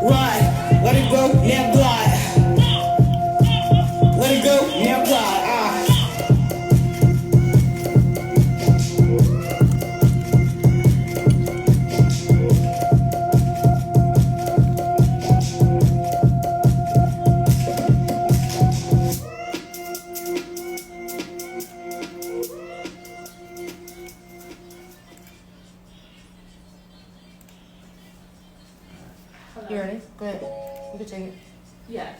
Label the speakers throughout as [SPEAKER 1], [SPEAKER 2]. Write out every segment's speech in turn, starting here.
[SPEAKER 1] Right, let it go, now glide. Let it go, now glide.
[SPEAKER 2] You ready? Go ahead. You can take it.
[SPEAKER 3] Yes.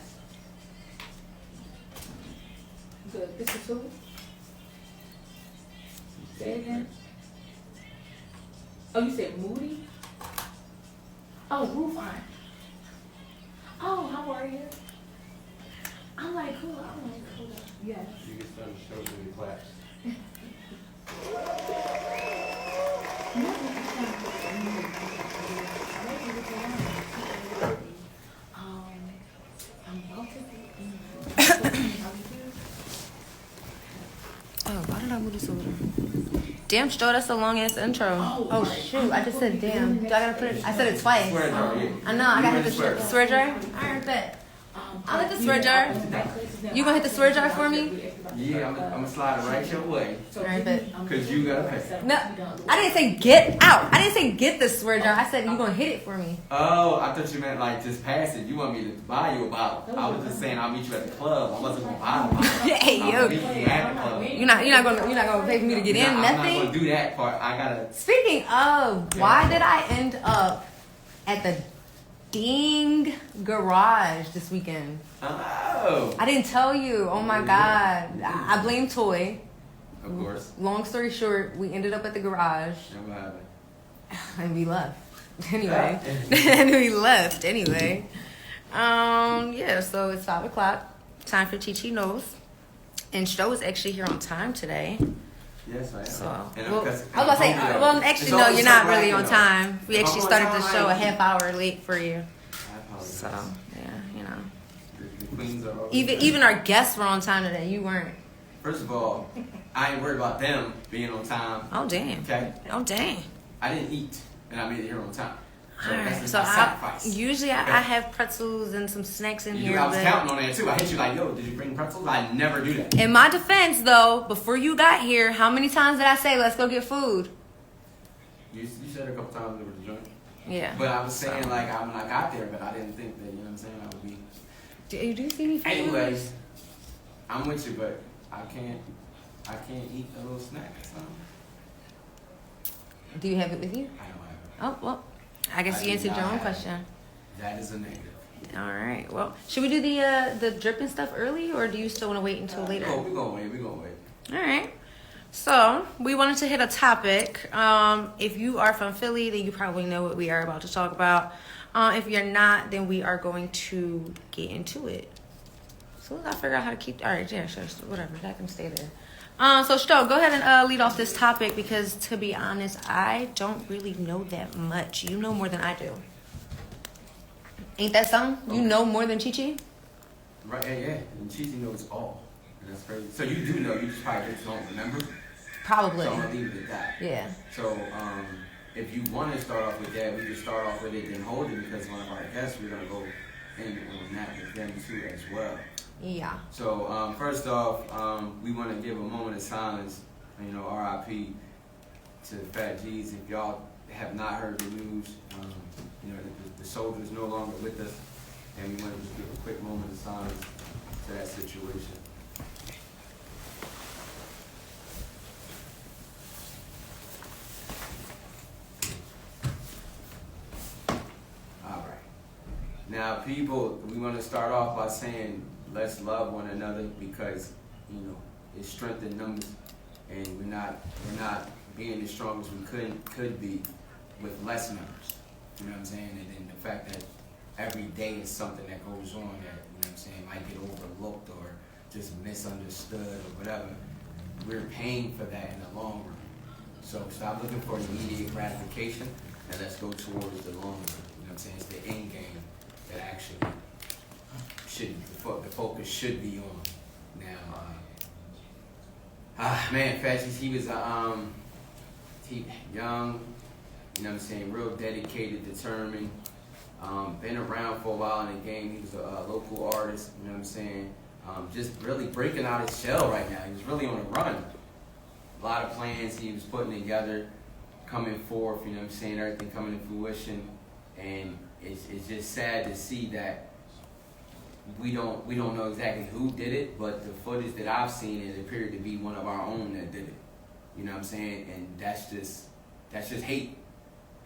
[SPEAKER 3] Good. This is who? Say it again. Oh, you said Moody? Oh, Rufine. Oh, how are you? I'm like, cool. I'm like, cool. Yes.
[SPEAKER 4] You can start the show when you claps.
[SPEAKER 2] Oh, why did I move this over there? Damn, Joe, that's a long ass intro. Oh shoot, I just said damn. Do I gotta put it? I said it twice.
[SPEAKER 4] Swear jar, yeah.
[SPEAKER 2] I know, I gotta hit the swear jar. Alright, bet. I'll hit the swear jar. You gonna hit the swear jar for me?
[SPEAKER 4] Yeah, I'm gonna slide it right your way.
[SPEAKER 2] Alright, bet.
[SPEAKER 4] Cause you gotta pay.
[SPEAKER 2] No, I didn't say get out. I didn't say get the swear jar. I said you gonna hit it for me.
[SPEAKER 4] Oh, I thought you meant like just pass it. You want me to buy you a bottle. I was just saying I'll meet you at the club. I wasn't gonna buy the bottle.
[SPEAKER 2] Hey yo,
[SPEAKER 4] I'll meet you at the club.
[SPEAKER 2] you're not gonna pay for me to get in.
[SPEAKER 4] I'm
[SPEAKER 2] Nothing.
[SPEAKER 4] not gonna do that part. I gotta.
[SPEAKER 2] Speaking of, why did I end up at the ding garage this weekend?
[SPEAKER 4] Oh.
[SPEAKER 2] I didn't tell you. Oh my god. I blame Toy.
[SPEAKER 4] Of course.
[SPEAKER 2] Long story short, we ended up at the garage
[SPEAKER 4] And what happened?
[SPEAKER 2] and we left. Anyway. And we left anyway. Yeah, so it's 5 o'clock. Time for Chichi knows. And Joe is actually here on time today.
[SPEAKER 4] Yes, I am.
[SPEAKER 2] So,
[SPEAKER 4] And
[SPEAKER 2] well, I
[SPEAKER 4] I'm
[SPEAKER 2] was about to say, well, actually, no, you're not really on time. We actually started the show a half hour late for you.
[SPEAKER 4] I apologize.
[SPEAKER 2] So, yeah, you know.
[SPEAKER 4] The queens are always
[SPEAKER 2] Even our guests were on time today. You weren't.
[SPEAKER 4] First of all, I ain't worried about them being on time.
[SPEAKER 2] Oh, damn.
[SPEAKER 4] Okay?
[SPEAKER 2] Oh, dang.
[SPEAKER 4] I didn't eat, and I made it here on time. So
[SPEAKER 2] All right.
[SPEAKER 4] that's
[SPEAKER 2] So
[SPEAKER 4] my sacrifice.
[SPEAKER 2] usually
[SPEAKER 4] Okay?
[SPEAKER 2] I have pretzels and some snacks in here.
[SPEAKER 4] I was
[SPEAKER 2] but
[SPEAKER 4] counting on that too. I hit you like, yo, did you bring pretzels? I never do that.
[SPEAKER 2] in my defense, though, before you got here, how many times did I say, let's go get food?
[SPEAKER 4] You said a couple times there was a joint.
[SPEAKER 2] Yeah.
[SPEAKER 4] But I was saying like when I got there, but I didn't think that, you know what I'm saying, I would be.
[SPEAKER 2] Do you see me?
[SPEAKER 4] Anyways, I'm with you, but I can't eat a little snack. So
[SPEAKER 2] Do you have it with you?
[SPEAKER 4] I don't have
[SPEAKER 2] Oh, well, I guess
[SPEAKER 4] I
[SPEAKER 2] you
[SPEAKER 4] do
[SPEAKER 2] answered
[SPEAKER 4] not
[SPEAKER 2] your own
[SPEAKER 4] have
[SPEAKER 2] question.
[SPEAKER 4] it. That is a negative.
[SPEAKER 2] All right. Well, should we do the dripping stuff early, or do you still want to wait until later?
[SPEAKER 4] Oh, we're gonna wait.
[SPEAKER 2] All right. So we wanted to hit a topic. If you are from Philly, then you probably know what we are about to talk about. If you're not, then we are going to get into it. So I figure out how to keep. All right, yeah, sure, whatever. That can stay there. So Sto, go ahead and lead off this topic because, to be honest, I don't really know that much. You know more than I do. Ain't that something? You know more than Chichi?
[SPEAKER 4] Right? Yeah. And Chichi knows all, and that's crazy. So you do know. You just probably just don't remember.
[SPEAKER 2] Probably.
[SPEAKER 4] So I'm gonna leave it at that.
[SPEAKER 2] Yeah.
[SPEAKER 4] So if you want to start off with that, we can start off with it and hold it because one of our guests we're gonna go in on that with them too as well.
[SPEAKER 2] Yeah.
[SPEAKER 4] So first off, we want to give a moment of silence. You know, R.I.P to Phat Geezz. If y'all have not heard the news, you know the soldier is no longer with us, and we want to just give a quick moment of silence to that situation. All right. Now, people, we want to start off by saying let's love one another because you know it's strength in numbers, and we're not being as strong as we could be with less members. You know what I'm saying? And then the fact that every day is something that goes on that, you know what I'm saying, might get overlooked or just misunderstood or whatever. We're paying for that in the long run. So stop looking for immediate gratification and let's go towards the long run. You know what I'm saying? It's the end game that actually the focus should be on. Now, man, Phat Geezz, he was young, you know what I'm saying, real dedicated, determined, Been around for a while in the game. He was a local artist, you know what I'm saying? Just really breaking out his shell right now. He was really on the run. A lot of plans he was putting together, coming forth, you know what I'm saying? Everything coming to fruition. And it's just sad to see that we don't know exactly who did it, but the footage that I've seen, it appeared to be one of our own that did it. You know what I'm saying? And that's just hate.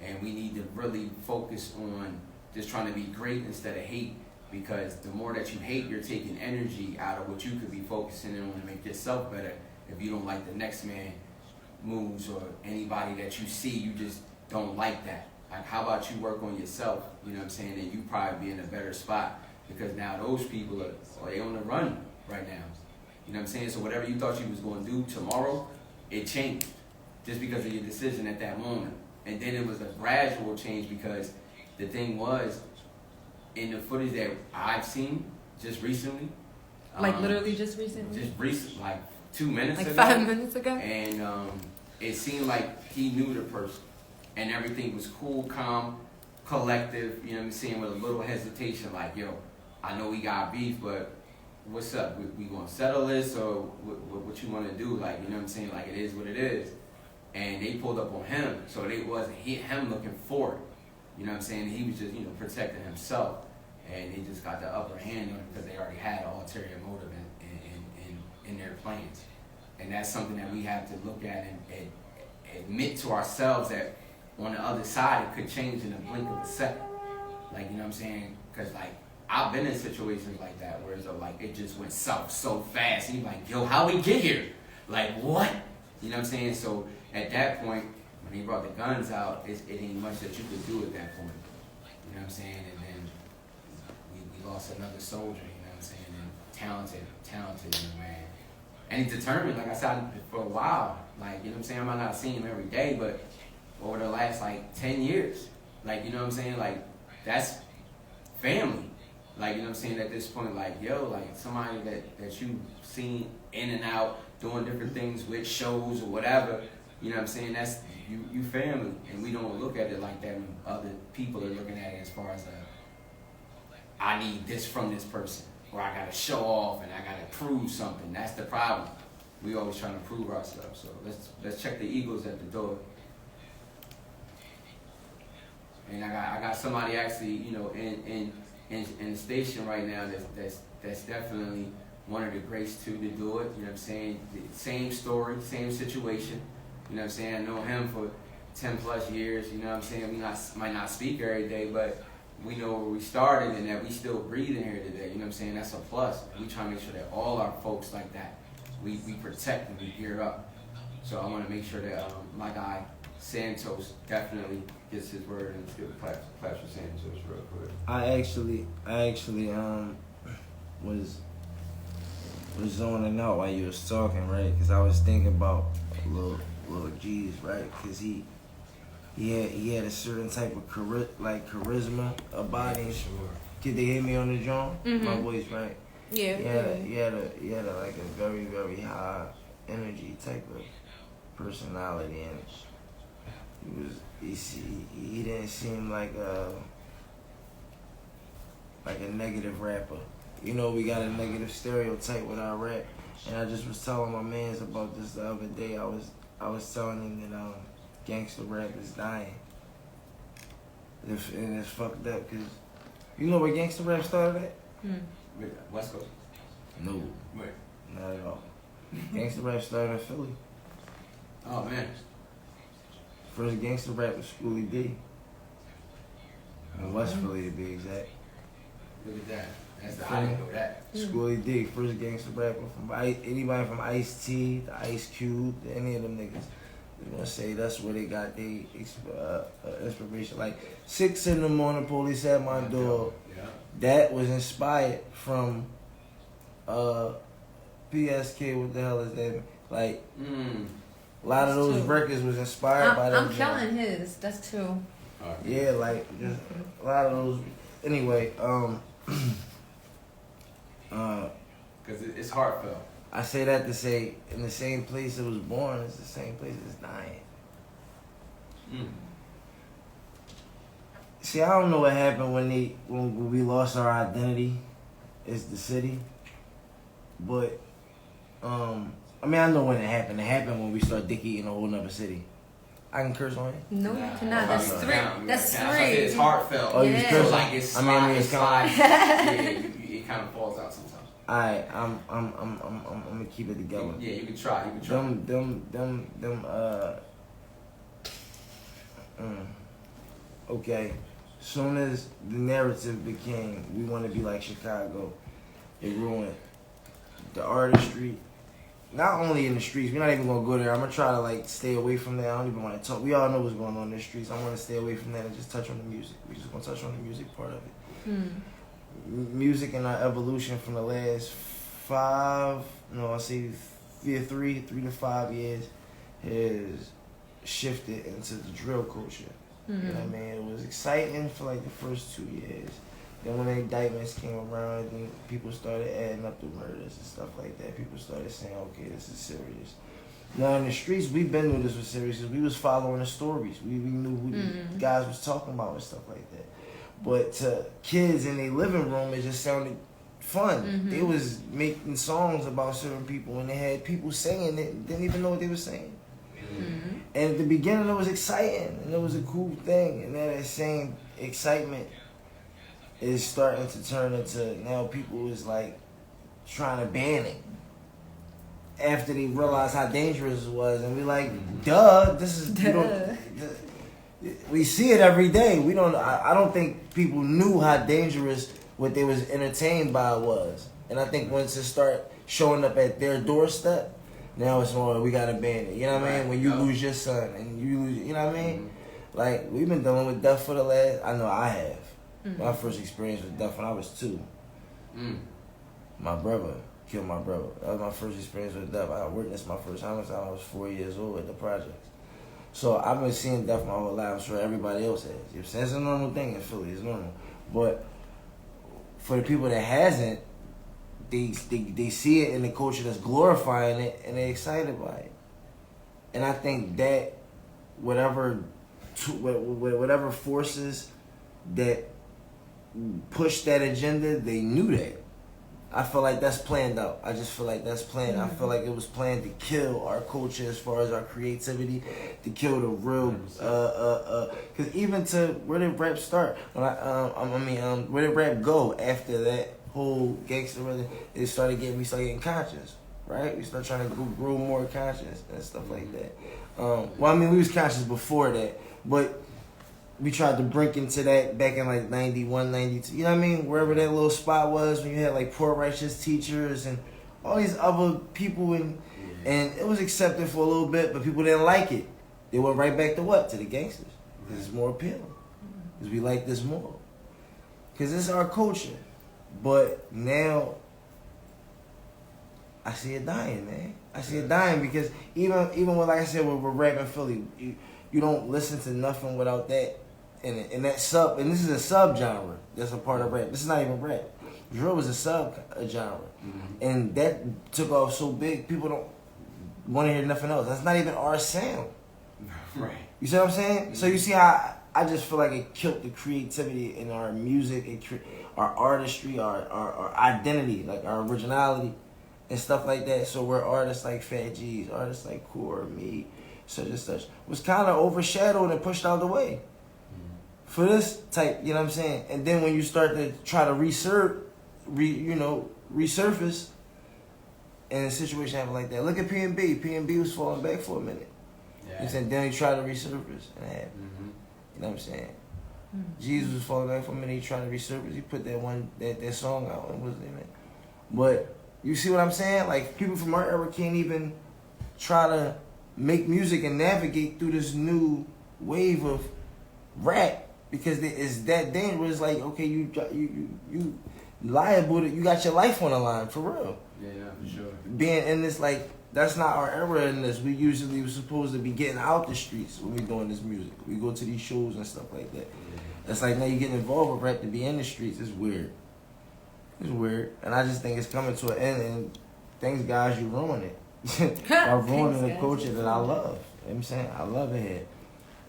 [SPEAKER 4] And we need to really focus on just trying to be great instead of hate, because the more that you hate, you're taking energy out of what you could be focusing on to make yourself better. If you don't like the next man moves or anybody that you see, you just don't like that. Like, how about you work on yourself? You know what I'm saying? And you probably be in a better spot, because now those people are they on the run right now. You know what I'm saying? So whatever you thought you was going to do tomorrow, it changed just because of your decision at that moment. And then it was a gradual change, because the thing was, in the footage that I've seen just recently,
[SPEAKER 2] Like literally just recently?
[SPEAKER 4] Just recent, like 2 minutes ago.
[SPEAKER 2] Like 5 minutes ago?
[SPEAKER 4] And it seemed like he knew the person. And everything was cool, calm, collective, you know what I'm saying, with a little hesitation, like, yo, I know we got beef, but what's up? We gonna settle this, or what you wanna do? Like, you know what I'm saying? Like, it is what it is. And they pulled up on him, so it wasn't him looking for it. You know what I'm saying? He was just, protecting himself. And they just got the upper hand on him because they already had an ulterior motive in their plans. And that's something that we have to look at and admit to ourselves that on the other side, it could change in a blink of a second. Like, you know what I'm saying? Because, like, I've been in situations like that where it's like it just went south so fast. And you're like, yo, how we get here? Like, what? You know what I'm saying? So at that point, when he brought the guns out, it ain't much that you could do at that point. You know what I'm saying? And then we lost another soldier, you know what I'm saying? And talented young man. And he's determined, like I said, for a while. Like, you know what I'm saying? I might not see him every day, but over the last, 10 years. Like, you know what I'm saying? Like, that's family. Like, you know what I'm saying? At this point, like, yo, like, somebody that you've seen in and out, doing different things with shows or whatever, you know what I'm saying? That's, you family. And we don't look at it like that when other people are looking at it as far as, I need this from this person. Or I gotta show off and I gotta prove something. That's the problem. We always trying to prove ourselves. So let's check the egos at the door. And I got somebody actually, in the station right now that's definitely one of the greats too to do it. You know what I'm saying? The same story, same situation. You know what I'm saying? I know him for 10 plus years. You know what I'm saying? We might not speak every day, but we know where we started and that we still breathing here today. You know what I'm saying? That's a plus. We try to make sure that all our folks like that, we protect and we gear up. So I want to make sure that my guy Santos definitely gets his word, and let's give a clap for Santos real quick.
[SPEAKER 5] I actually was zoning out while you was talking, right? Because I was thinking about little Geezz, right? Because he had a certain type of charisma about him.
[SPEAKER 4] Sure.
[SPEAKER 5] Did they hear me on the drum?
[SPEAKER 2] Mm-hmm.
[SPEAKER 5] My voice, right?
[SPEAKER 2] Yeah.
[SPEAKER 5] He had a like a very, very high energy type of personality, and he didn't seem like a negative rapper. You know, we got a negative stereotype with our rap, and I just was telling my mans about this the other day. I was telling him that gangster rap is dying, and it's fucked up because you know where gangster rap started at?
[SPEAKER 4] West Coast?
[SPEAKER 5] No,
[SPEAKER 4] Where?
[SPEAKER 5] not at all. Gangster rap started in Philly.
[SPEAKER 4] Oh man.
[SPEAKER 5] First gangster rap was Schoolie D. In West Philly to be exact.
[SPEAKER 4] Look at that. I didn't know that.
[SPEAKER 5] Schoolie D, first gangster rapper from anybody from Ice-T to Ice Cube to any of them niggas. You gonna say that's where they got their inspiration. Like 6 in the morning, police at my door.
[SPEAKER 4] Yeah.
[SPEAKER 5] That was inspired from PSK. What the hell is that? Like a lot of those records was inspired by that.
[SPEAKER 2] I'm killing his. That's two.
[SPEAKER 5] Yeah, like just a lot of those. Anyway,
[SPEAKER 4] because it's heartfelt.
[SPEAKER 5] I say that to say, in the same place it was born, it's the same place it's dying. See, I don't know what happened when we lost our identity as the city, but I mean, I know when it happened. It happened when we started dick eating a whole nother city. I can curse on it.
[SPEAKER 2] No, you cannot. That's
[SPEAKER 4] Nah,
[SPEAKER 2] three. That's
[SPEAKER 4] That's
[SPEAKER 2] three.
[SPEAKER 4] it's heartfelt.
[SPEAKER 5] Oh, you
[SPEAKER 2] Yeah.
[SPEAKER 5] curse?
[SPEAKER 4] So like it's
[SPEAKER 5] I mean, it's
[SPEAKER 4] slide. Yeah, it kind of falls out sometimes.
[SPEAKER 5] Alright, I'm gonna keep it together.
[SPEAKER 4] Yeah, you can try. You can try.
[SPEAKER 5] Okay. Soon as the narrative became we want to be like Chicago, it ruined the artistry. Not only in the streets, we're not even gonna go there. I'm gonna try to like stay away from that. I don't even want to talk. We all know what's going on in the streets. I want to stay away from that and just touch on the music. We're just gonna touch on the music part of it. Music and our evolution from the last 3 to 5 years has shifted into the drill culture. You know what I mean? It was exciting for like the first 2 years. Then when the indictments came around, then people started adding up the murders and stuff like that. People started saying, okay, this is serious. Now in the streets, we've been knew this was serious because we was following the stories. We knew who the guys was talking about and stuff like that. But to kids in their living room, it just sounded fun. They was making songs about certain people and they had people singing it, didn't even know what they were saying. And at the beginning it was exciting and it was a cool thing. And then that same excitement is starting to turn into now people is like trying to ban it. After they realized how dangerous it was and we like, duh, this is, we see it every day. We don't. I don't think people knew how dangerous what they was entertained by was. And I think once it start showing up at their doorstep, now it's more we gotta ban it. You know what I mean? When you lose your son and you lose, you know what I mean? Like we've been dealing with death for the last. I know I have. My first experience with death when I was 2. My brother killed my brother. That was my first experience with death. I witnessed my first homicide when I was 4 years old at the projects. So I've been seeing death my whole life. I'm sure everybody else has. You know what I'm saying? It's a normal thing in Philly. It's normal. But for the people that hasn't, they see it in the culture that's glorifying it and they're excited by it. And I think that whatever forces that push that agenda, they knew that. I feel like that's planned out. I just feel like that's planned. I feel like it was planned to kill our culture as far as our creativity, to kill the real, cause even to where did rap start? When where did rap go after that whole gangster rhythm? We started getting conscious, right? We started trying to grow more conscious and stuff like that. Well, I mean, we was conscious before that, but we tried to break into that back in like 91, 92. You know what I mean? Wherever that little spot was when you had like poor righteous teachers and all these other people and it was accepted for a little bit, but people didn't like it. They went right back to what? To the gangsters. Because it's more appealing. Because we like this more. Because it's our culture. But now I see it dying, man. I see it dying because even with, like I said, with rap in Philly, you don't listen to nothing without that. And that sub, and this is a sub genre that's a part of rap. This is not even rap. Drill was a sub genre, and that took off so big. People don't want to hear nothing else. That's not even our sound.
[SPEAKER 4] Right.
[SPEAKER 5] You see what I'm saying? So you see how I just feel like it killed the creativity in our music, our artistry, our identity, like our originality, and stuff like that. So where artists like Phat Geezz, artists like Core, me, such and such, was kind of overshadowed and pushed out of the way. For this type, you know what I'm saying? And then when you start to try to resurface in a situation happen like that. Look at P&B. P&B was falling back for a minute. Yeah. You know what I'm saying? Then he tried to resurface and it happened. You know what I'm saying? Jesus was falling back for a minute, he tried to resurface. He put that song out and wasn't even. But you see what I'm saying? Like people from our era can't even try to make music and navigate through this new wave of rap. Because it's that dangerous. Like, okay, you liable to, you got your life on the line for real.
[SPEAKER 4] Yeah, for sure.
[SPEAKER 5] Being in this, like, that's not our era in this. We usually were supposed to be getting out the streets when we doing this music. We go to these shows and stuff like that. It's like now you getting involved with rap to be in the streets. It's weird. It's weird, and I just think it's coming to an end. And thanks, guys, you ruin it. By ruining the culture that I love. You know what I'm saying? I love it here.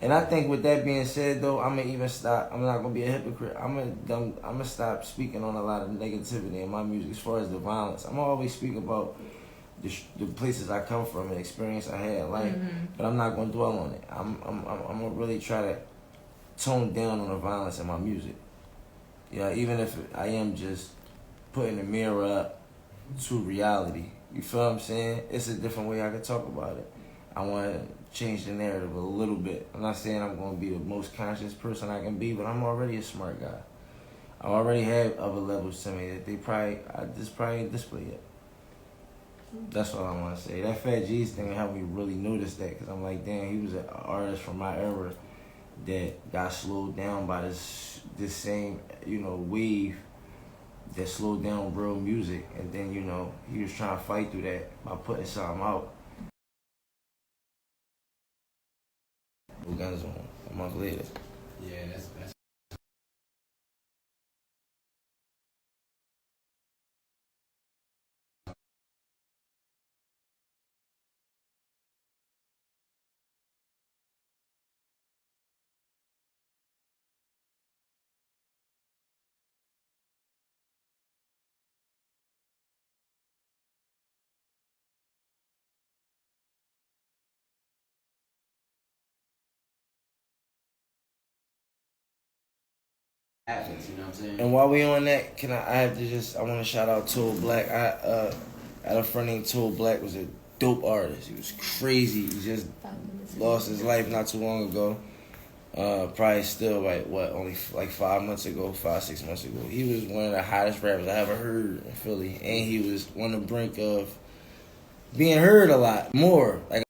[SPEAKER 5] And I think with that being said, though, I'm gonna even stop. I'm not gonna be a hypocrite. I'm gonna stop speaking on a lot of negativity in my music as far as the violence. I'm always speak about the places I come from and experience I had in life, but I'm not gonna dwell on it. I'm gonna really try to tone down on the violence in my music. Yeah, even if I am just putting the mirror up to reality. You feel what I'm saying? It's a different way I can talk about it. I want to change the narrative a little bit. I'm not saying I'm going to be the most conscious person I can be, but I'm already a smart guy. I already have other levels to me that I just probably ain't displayed yet. That's all I want to say. That Phat Geezz thing helped me really notice that, because I'm like, damn, he was an artist from my era that got slowed down by this same, wave that slowed down real music. And then, he was trying to fight through that by putting something out. Guns on a month later.
[SPEAKER 4] Yeah, that's happens, you know what I'm saying?
[SPEAKER 5] And while we on that, I want to shout out Tool Black. I had a friend named Tool Black, was a dope artist. He was crazy. He just lost his life not too long ago. Probably still only like 5 months ago, 5-6 months ago. He was one of the hottest rappers I ever heard in Philly, and he was on the brink of being heard a lot more. Like